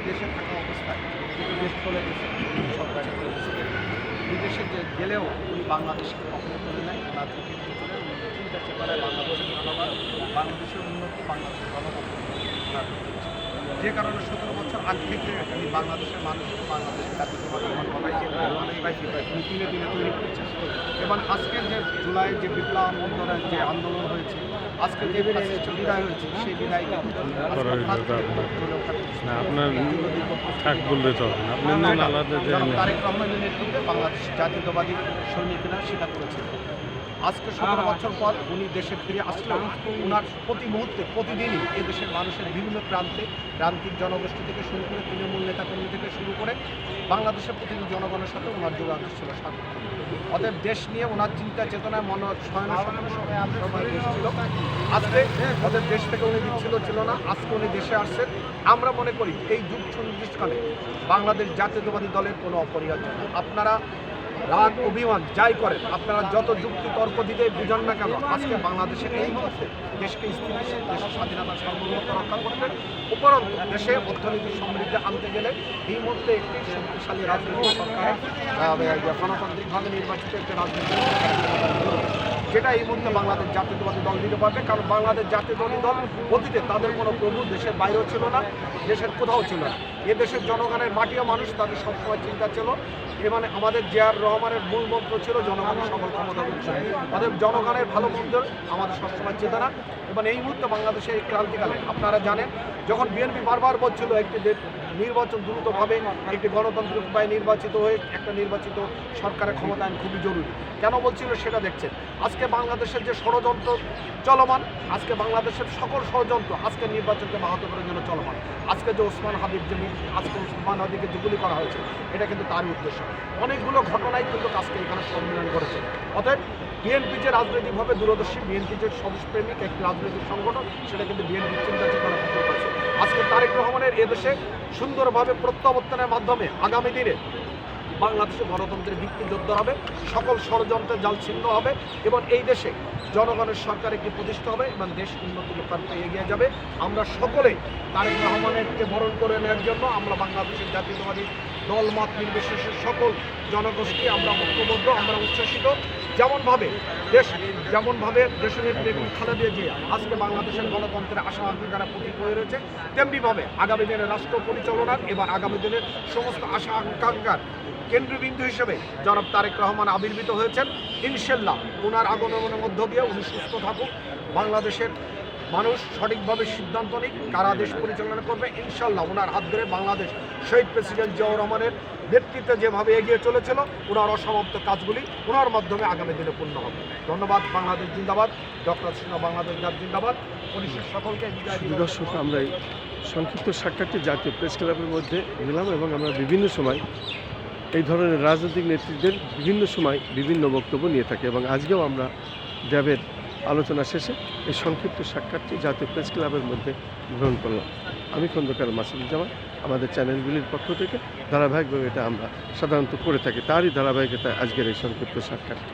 বিদেশে থাকা অবস্থায় বিদেশ চলে গেছে সরকারি বিদেশে গেলেও উনি বাংলাদেশকে কখনো করে নাই ওনার থেকে ভিতরে চিন্তা চেতনায় বাংলাদেশের জনগণ বাংলাদেশের উন্নতি বাংলাদেশের জনগণ যে কারণে 17 বছর আগ থেকে উনি বাংলাদেশের মানুষকে বাংলাদেশের জাতীয়তাবাদী উনি দিনে দিনে তৈরি করেছেন এবং আজকের যে জুলাই যে বিপ্লব আন্দোলনের যে আন্দোলন হয়েছে আজকে যে বিদায় হয়েছে সেই বিদায় তারেক রহমানের নেতৃত্বে বাংলাদেশ জাতীয়তাবাদী সৈনিকরা সেটা করেছে। আজকে 17 বছর পর উনি দেশে ফিরে আসলেও ওনার প্রতি মুহূর্তে প্রতিদিনই এ দেশের মানুষের বিভিন্ন প্রান্তে প্রান্তিক জনগোষ্ঠী থেকে শুরু করে তৃণমূল নেতাকর্মী থেকে শুরু করে বাংলাদেশের প্রতিটি জনগণের সাথে ওনার যোগাযোগ ছিল সার্থক। অতএব দেশ নিয়ে ওনার চিন্তা চেতনায় সময় দেশ ছিল। আজকে ওদের দেশ থেকে উনি বিচ্ছিন্ন ছিল না, আজকে উনি দেশে আসছেন। আমরা মনে করি এই যুগ সন্নিবেশকালে বাংলাদেশ জাতীয়তাবাদী দলের কোনো অপরিহার্য না। আপনারা রাগ অভিমান যাই করেন, আপনারা যত যুক্তি তর্ক দিতে বুঝান না কেন, আজকে বাংলাদেশের এই মুহূর্তে দেশকে স্থিতিশীল, দেশের স্বাধীনতা সার্বভৌমত্ব রক্ষা করতে উপরন্তু দেশে অর্থনীতি সমৃদ্ধি আনতে গেলে এই মুহূর্তে একটি শক্তিশালী রাজনৈতিক সরকার গণতান্ত্রিকভাবে নির্বাচিত একটি রাজনৈতিক যেটা এই মুহূর্তে বাংলাদেশ জাতীয়তাবাদী দল দিতে পারবে। কারণ বাংলাদেশ জাতীয়তাবাদী দল অতীতে তাদের কোনো প্রভু দেশের বাইরেও ছিল না, দেশের কোথাও ছিল না। এ দেশের জনগণের মাটিও মানুষ, তাদের সবসময় চিন্তা ছিল মানে আমাদের জিয়ার রহমানের মূল মন্ত্র ছিল জনগণের সকল ক্ষমতা উৎসব। তাদের জনগণের ভালো মন্দ আমাদের সবসময় চেতনা। এবং এই মুহূর্তে বাংলাদেশের এই ক্রান্তিকালে আপনারা জানেন যখন বিএনপি বারবার বলছিল একটি নির্বাচন দ্রুতভাবে একটি গণতান্ত্রিক উপায়ে নির্বাচিত হয়ে একটা নির্বাচিত সরকারের ক্ষমতায়ন খুবই জরুরি, কেন বলছিল সেটা দেখছেন। আজকে বাংলাদেশের যে ষড়যন্ত্র চলমান, আজকে বাংলাদেশের সকল ষড়যন্ত্র আজকে নির্বাচনকে ব্যাহত করার জন্য চলমান। আজকে যে ওসমান হাবিব যে আজকে ওসমান হাবিবকে যে গুলি করা হয়েছে এটা কিন্তু তারই উদ্দেশ্য। অনেকগুলো ঘটনাই কিন্তু আজকে এখানে সম্মেলন করেছে। অতএব বিএনপি যে রাজনৈতিকভাবে দূরদর্শী, বিএনপি যে সমাজপ্রেমিক একটি রাজনৈতিক সংগঠন, সেটা কিন্তু বিএনপির চিন্তা চেতনা পোষণ করেছে। আজকে তারেক রহমানের এদেশে সুন্দরভাবে প্রত্যাবর্তনের মাধ্যমে আগামী দিনে বাংলাদেশে গণতন্ত্রের ভিত্তি যুদ্ধ হবে, সকল ষড়যন্ত্রের জাল ছিন্ন হবে এবং এই দেশে জনগণের সরকার একটি প্রতিষ্ঠা হবে এবং দেশ উন্নতির লক্ষ্যে এগিয়ে যাবে। আমরা সকলেই তারেক রহমানকে বরণ করে নেওয়ার জন্য আমরা বাংলাদেশের জাতীয়তাবাদী দল মত নির্বিশেষে সকল জনগোষ্ঠী আমরা ঐক্যবদ্ধ, আমরা উচ্ছ্বসিত। যেমনভাবে দেশনেত্রী বেগম খালেদা জিয়া আজকে বাংলাদেশের গণতন্ত্রের আশা আকাঙ্ক্ষারা প্রতীক হয়ে রয়েছে, তেমনিভাবে আগামী দিনের রাষ্ট্র পরিচালনার এবার আগামী দিনের সমস্ত আশা আকাঙ্ক্ষার কেন্দ্রবিন্দু হিসেবে জনাব তারেক রহমান আবির্ভূত হয়েছেন। ইনশাল্লাহ ওনার আগমনের মধ্য দিয়ে উনি সুস্থ থাকুক, বাংলাদেশের মানুষ সঠিকভাবে সিদ্ধান্ত নিক কারা দেশ পরিচালনা করবে। ইনশাল্লাহ ওনার হাত ধরে বাংলাদেশ শহীদ প্রেসিডেন্ট জিয়াউর রহমানের নেতৃত্বে যেভাবে এগিয়ে চলেছিল ওনার অসমাপ্ত কাজগুলি ওনার মাধ্যমে আগামী দিনে পূর্ণ হবে। ধন্যবাদ। বাংলাদেশ জিন্দাবাদ। ডক্টর সিনহা বাংলাদেশ জিন্দাবাদ। পুলিশের সকলকে দর্শক, আমরা এই সংক্ষিপ্ত সাক্ষাৎটি জাতীয় প্রেস ক্লাবের মধ্যে নিলাম এবং আমরা বিভিন্ন সময় এই ধরনের রাজনৈতিক নেতৃত্বের বিভিন্ন সময় বিভিন্ন বক্তব্য নিয়ে থাকি এবং আজকেও আমরা র্যাবের আলোচনা শেষে এই সংক্ষিপ্ত সাক্ষাৎটি জাতীয় প্রেস ক্লাবের মধ্যে গ্রহণ করলাম। আমি খন্দকার মাসুদুজ্জামান, আমাদের চ্যানেলগুলির পক্ষ থেকে ধারাবাহিকভাবে এটা আমরা সাধারণত করে থাকি, তারই ধারাবাহিকতায় আজকের এই সংক্ষিপ্ত সাক্ষাৎটি।